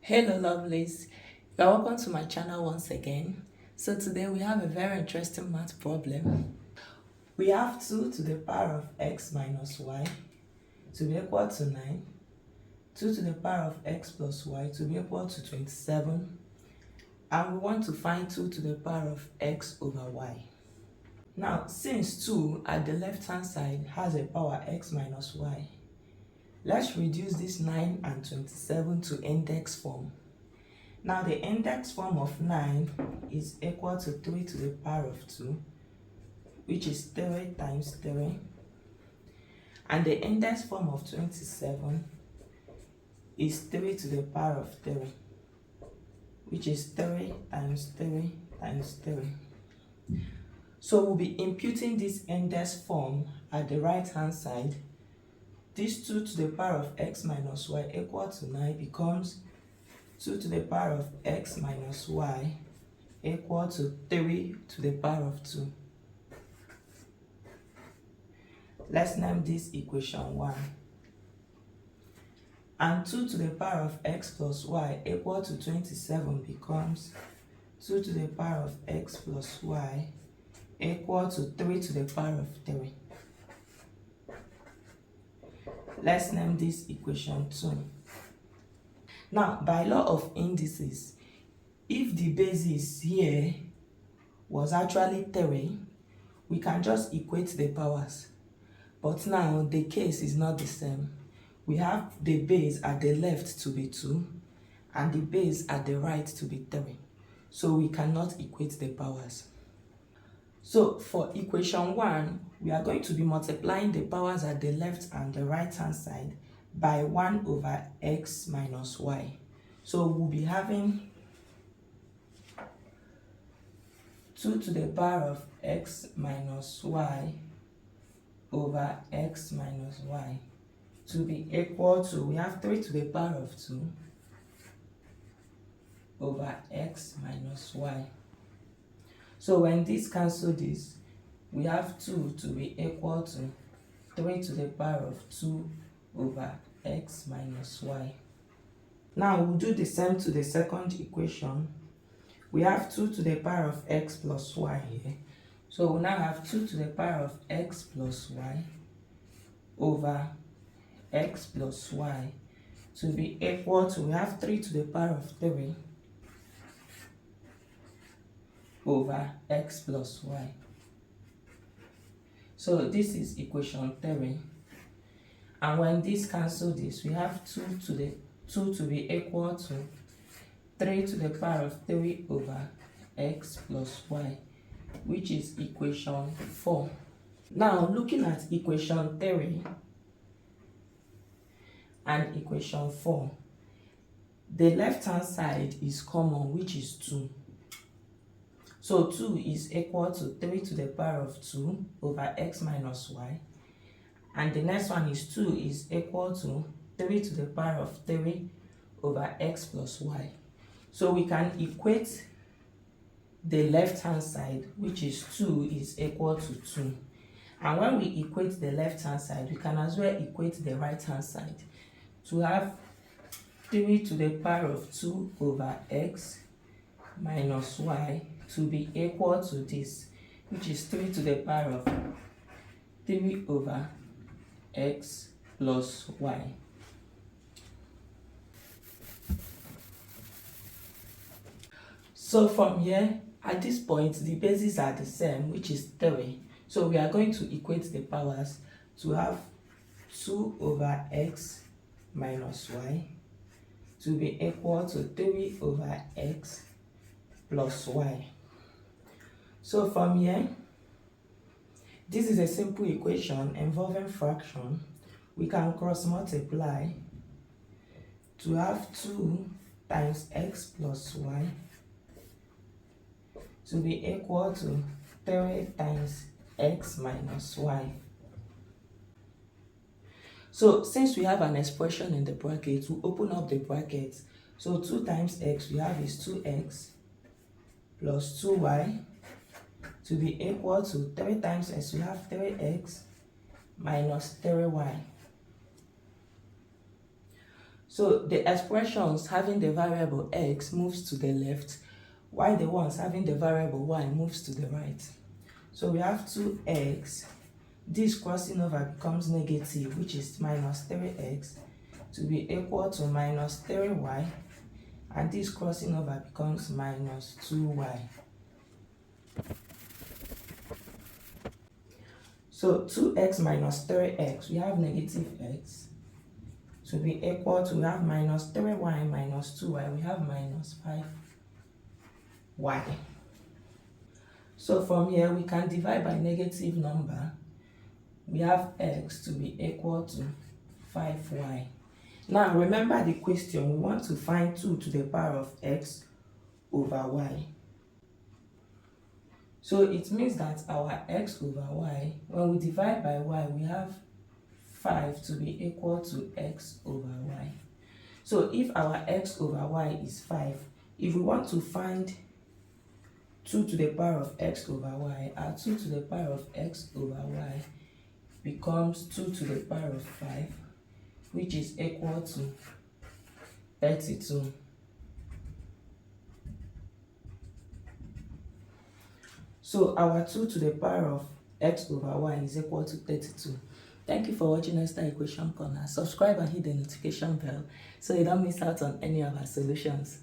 Hello lovelies, you are welcome to my channel once again. So today we have a very interesting math problem. We have 2 to the power of x minus y to be equal to 9, 2 to the power of x plus y to be equal to 27, and we want to find 2 to the power of x over y. Now, since 2 at the left hand side has a power x minus y, let's reduce this 9 and 27 to index form. Now the index form of 9 is equal to 3 to the power of 2, which is 3 times 3. And the index form of 27 is 3 to the power of 3, which is 3 times 3 times 3. So we'll be imputing this index form at the right hand side. This 2 to the power of x minus y equal to 9 becomes 2 to the power of x minus y equal to 3 to the power of 2. Let's name this equation 1. And 2 to the power of x plus y equal to 27 becomes 2 to the power of x plus y equal to 3 to the power of 3. Let's name this equation 2. Now, by law of indices, if the basis here was actually 3, we can just equate the powers. But now, the case is not the same. We have the base at the left to be 2, and the base at the right to be 3. So we cannot equate the powers. So for equation 1, we are going to be multiplying the powers at the left and the right hand side by 1 over x minus y. So we'll be having 2 to the power of x minus y over x minus y to be equal to, we have 3 to the power of 2 over x minus y. So when this cancels this, we have 2 to be equal to 3 to the power of 2 over x minus y. Now we'll do the same to the second equation. We have 2 to the power of x plus y here. So we'll now have 2 to the power of x plus y over x plus y to be equal to, we have 3 to the power of 3 over x plus y. So this is equation 3. And when this cancels this, we have 2 to be equal to 3 to the power of 3 over x plus y, which is equation 4. Now looking at equation 3 and equation 4, the left hand side is common, which is 2. So 2 is equal to 3 to the power of 2 over x minus y. And the next one is 2 is equal to 3 to the power of 3 over x plus y. So we can equate the left hand side, which is 2 is equal to 2. And when we equate the left hand side, we can as well equate the right hand side to have 3 to the power of 2 over x minus y to be equal to this, which is 3 to the power of 3 over x plus y. So from here, at this point, the bases are the same, which is 3. So we are going to equate the powers to have 2 over x minus y to be equal to 3 over x plus y. So from here, this is a simple equation involving fraction. We can cross multiply to have 2 times x plus y to be equal to 3 times x minus y. So since we have an expression in the bracket, we open up the bracket. So 2 times x we have is 2x plus 2y to be equal to 3 times x, we have 3x minus 3y. So the expressions having the variable x moves to the left, while the ones having the variable y moves to the right. So we have 2x, this crossing over becomes negative, which is minus 3x, to be equal to minus 3y, and this crossing over becomes minus 2y. So 2x minus 3x, we have negative x, to be equal to, we have minus 3y minus 2y, we have minus 5y. So from here, we can divide by negative number. We have x to be equal to 5y. Now remember the question, we want to find 2 to the power of x over y. So it means that our x over y, when we divide by y, we have 5 to be equal to x over y. So if our x over y is 5, if we want to find 2 to the power of x over y, our 2 to the power of x over y becomes 2 to the power of 5, which is equal to 32. So our 2 to the power of x over y is equal to 32. Thank you for watching Esther Equation Corner. Subscribe and hit the notification bell so you don't miss out on any of our solutions.